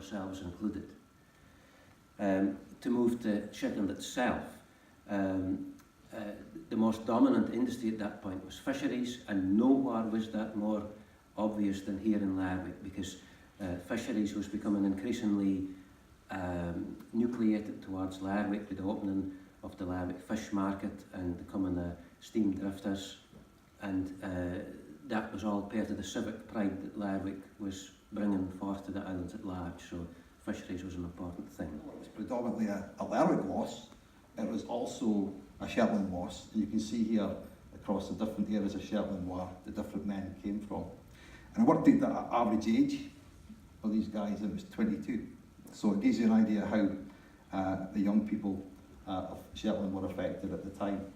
ourselves included. To move to Shetland itself, the most dominant industry at that point was fisheries, and nowhere was that more obvious than here in Lerwick, because fisheries was becoming increasingly nucleated towards Lerwick with the opening of the Lerwick fish market and the coming steam drifters, and that was all part of the civic pride that Lerwick was bringing forth to the islands at large, so fisheries was an important thing. It was predominantly a Lerwick loss. It was also a Shetland loss. You can see here across the different areas of Shetland where the different men came from. And I worked out the average age for these guys, it was 22. So it gives you an idea how the young people of Shetland were affected at the time.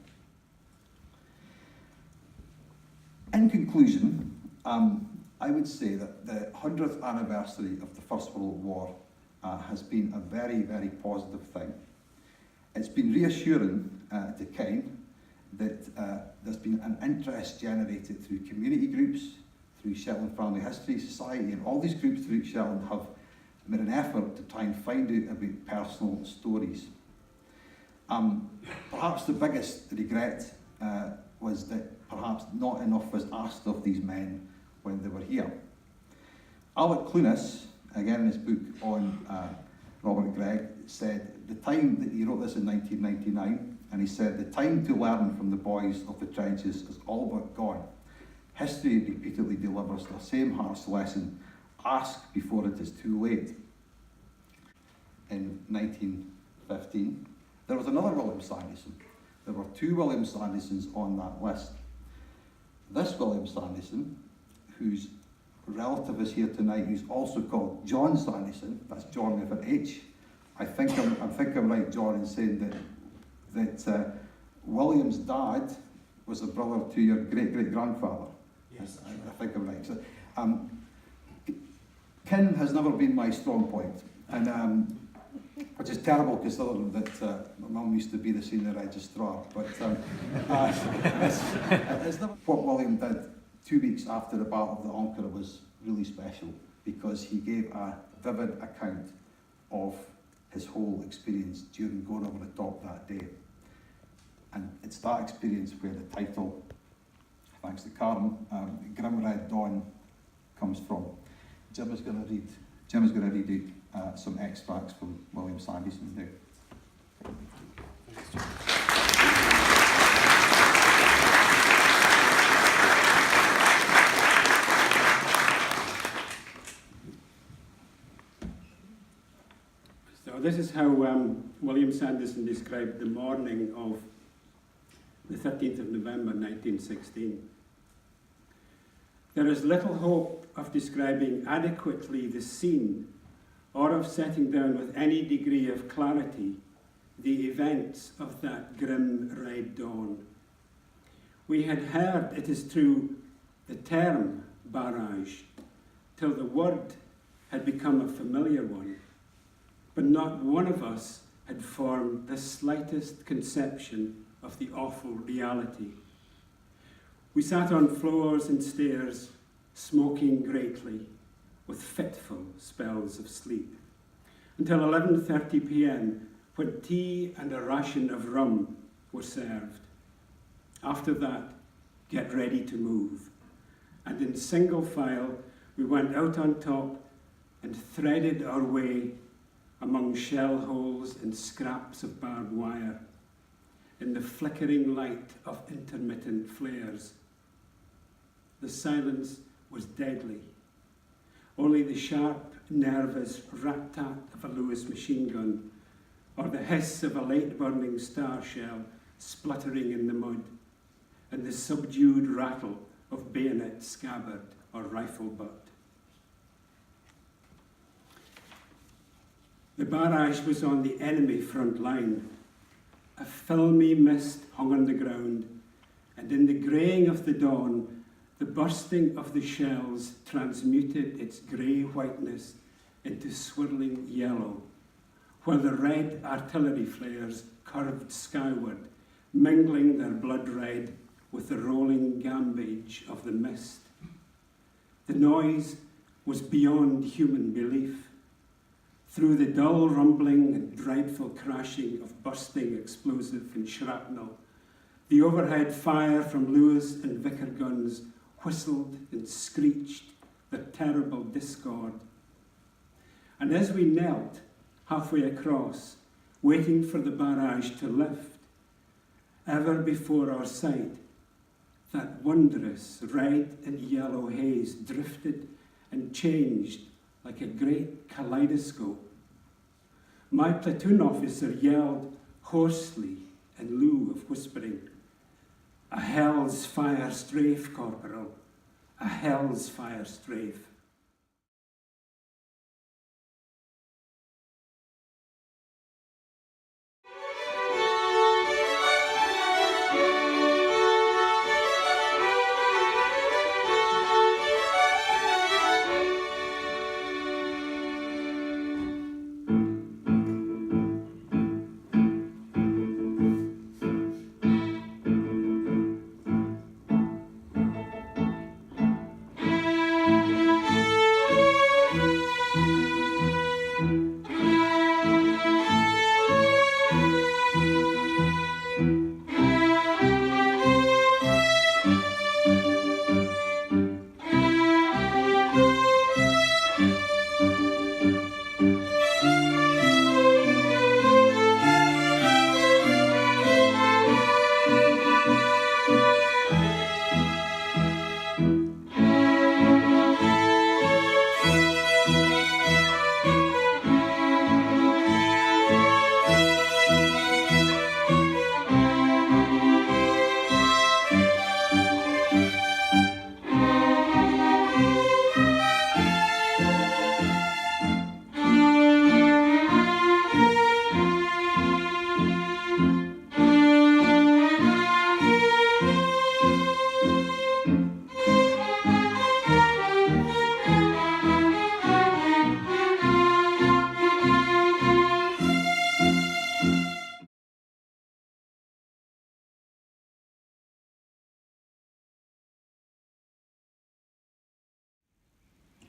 In conclusion, I would say that the 100th anniversary of the First World War has been a very, very positive thing. It's been reassuring to Ken that there's been an interest generated through community groups, through Shetland Family History Society, and all these groups through Shetland have made an effort to try and find out about personal stories. Perhaps the biggest regret was that perhaps not enough was asked of these men when they were here. Albert Clunas, again in his book on Robert Gregg, said the time that he wrote this in 1999, and he said, the time to learn from the boys of the trenches is all but gone. History repeatedly delivers the same harsh lesson, ask before it is too late. In 1915, there was another William Sanderson. There were two William Sandersons on that list. This William Sanderson, whose relative is here tonight, who's also called John Sanderson, that's John with an H. I think I'm right, John, in saying that William's dad was a brother to your great-great-grandfather. Yes, I think I'm right. So, kin has never been my strong point, and which is terrible considering that my mum used to be the senior registrar. But it's never. What William did 2 weeks after the Battle of the Ancre was really special, because he gave a vivid account of his whole experience during going over the top that day. And it's that experience where the title, thanks to Karen, Grim Red Dawn, comes from. Jim is going to read out some extracts from William Sanderson there. So this is how William Sanderson described the morning of the 13th of November 1916. There is little hope of describing adequately the scene or of setting down with any degree of clarity the events of that grim red dawn. We had heard, it is true, the term barrage, till the word had become a familiar one, but not one of us had formed the slightest conception of the awful reality. We sat on floors and stairs, smoking greatly, with fitful spells of sleep, until 11:30 p.m, when tea and a ration of rum were served. After that, get ready to move. And in single file, we went out on top and threaded our way among shell holes and scraps of barbed wire, in the flickering light of intermittent flares. The silence was deadly. Only the sharp, nervous rat-tat of a Lewis machine gun, or the hiss of a late-burning star shell spluttering in the mud, and the subdued rattle of bayonet scabbard or rifle butt. The barrage was on the enemy front line. A filmy mist hung on the ground, and in the greying of the dawn, the bursting of the shells transmuted its grey whiteness into swirling yellow, while the red artillery flares curved skyward, mingling their blood red with the rolling gambage of the mist. The noise was beyond human belief. through the dull rumbling and dreadful crashing of bursting explosive and shrapnel, the overhead fire from Lewis and Vickers guns whistled and screeched their terrible discord. And as we knelt halfway across, waiting for the barrage to lift, ever before our sight, that wondrous red and yellow haze drifted and changed like a great kaleidoscope. My platoon officer yelled hoarsely in lieu of whispering, "A hell's fire strafe, Corporal, a hell's fire strafe."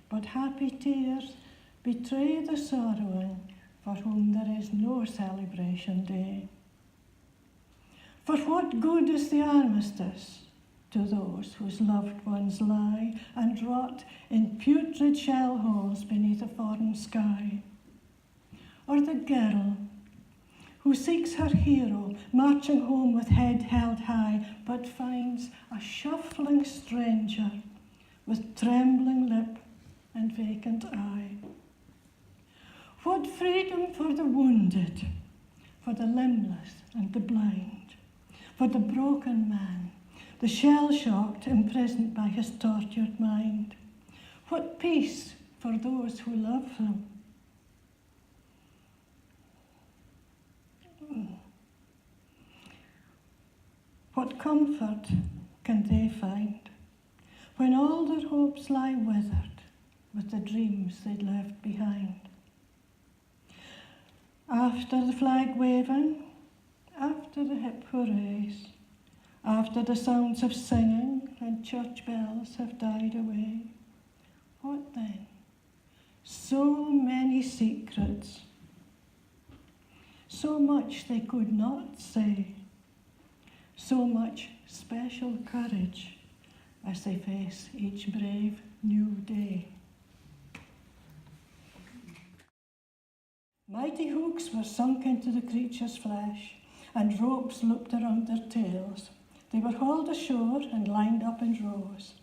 But happy tears betray the sorrowing for whom there is no celebration day. For what good is the armistice to those whose loved ones lie and rot in putrid shell holes beneath a foreign sky? Or the girl who seeks her hero marching home with head held high, but finds a shuffling stranger with trembling lip and vacant eye? What freedom for the wounded, for the limbless and the blind, for the broken man, the shell-shocked, imprisoned by his tortured mind? What peace for those who love them? What comfort can they find when all their hopes lie withered with the dreams they'd left behind? After the flag waving, after the hip hoorays, after the sounds of singing and church bells have died away, what then? So many secrets, so much they could not say, so much special courage as they face each brave new day. Mighty hooks were sunk into the creature's flesh, and ropes looped around their tails. They were hauled ashore and lined up in rows.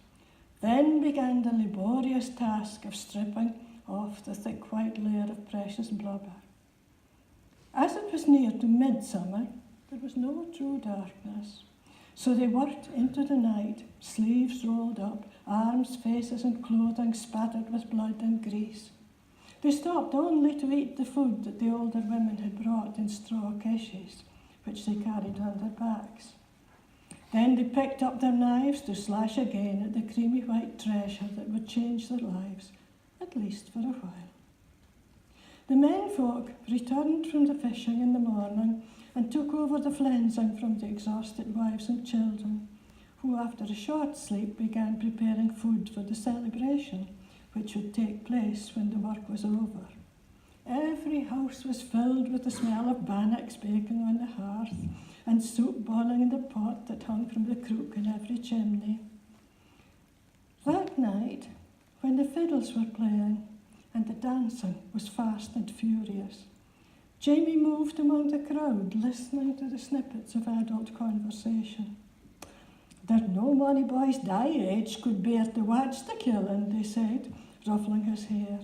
Then began the laborious task of stripping off the thick white layer of precious blubber. As it was near to midsummer, there was no true darkness. So they worked into the night, sleeves rolled up, arms, faces and clothing spattered with blood and grease. They stopped only to eat the food that the older women had brought in straw caches, which they carried on their backs. Then they picked up their knives to slash again at the creamy white treasure that would change their lives, at least for a while. The menfolk returned from the fishing in the morning and took over the flensing from the exhausted wives and children, who after a short sleep began preparing food for the celebration, which would take place when the work was over. Every house was filled with the smell of bannocks baking on the hearth and soup boiling in the pot that hung from the crook in every chimney. That night, when the fiddles were playing and the dancing was fast and furious, Jamie moved among the crowd, listening to the snippets of adult conversation. "There no money boys thy age could bear to watch the killing," they said, ruffling his hair,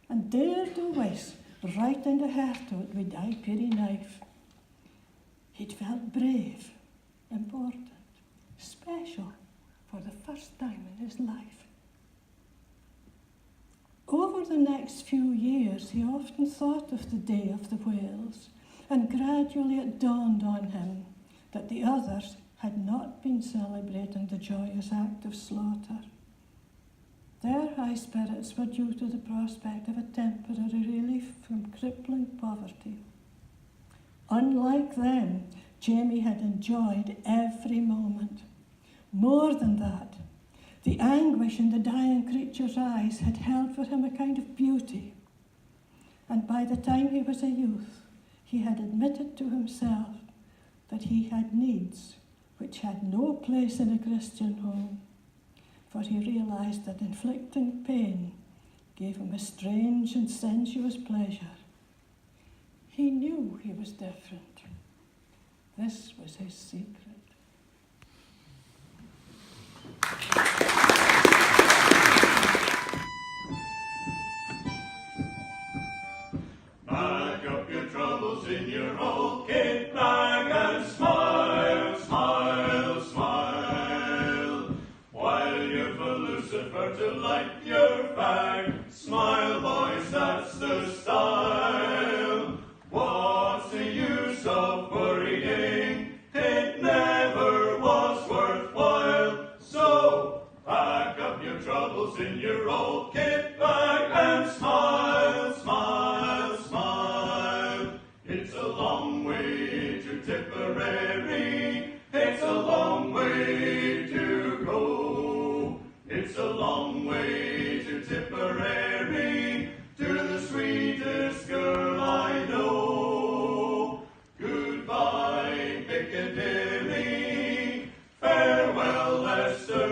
"and dare to whiz right in the heart of it with thy peery knife." He'd felt brave, important, special for the first time in his life. Over the next few years, he often thought of the day of the whales, and gradually it dawned on him that the others had not been celebrating the joyous act of slaughter. Their high spirits were due to the prospect of a temporary relief from crippling poverty. Unlike them, Jamie had enjoyed every moment. More than that, the anguish in the dying creature's eyes had held for him a kind of beauty. And by the time he was a youth, he had admitted to himself that he had needs which had no place in a Christian home, for he realized that inflicting pain gave him a strange and sensuous pleasure. He knew he was different. This was his secret. Pack up your troubles in your old kit bag and smile, smile, smile. While you're for Lucifer to light your fag, smile, boys, that's the style. What's the use of worrying? It never was worthwhile. So pack up your troubles in your old kit bag and smile, smile, smile. It's a long way to Tipperary. It's a long way to go. It's a long way to Tipperary, to the sweetest girl I know. Goodbye, Piccadilly. Farewell, Leicester.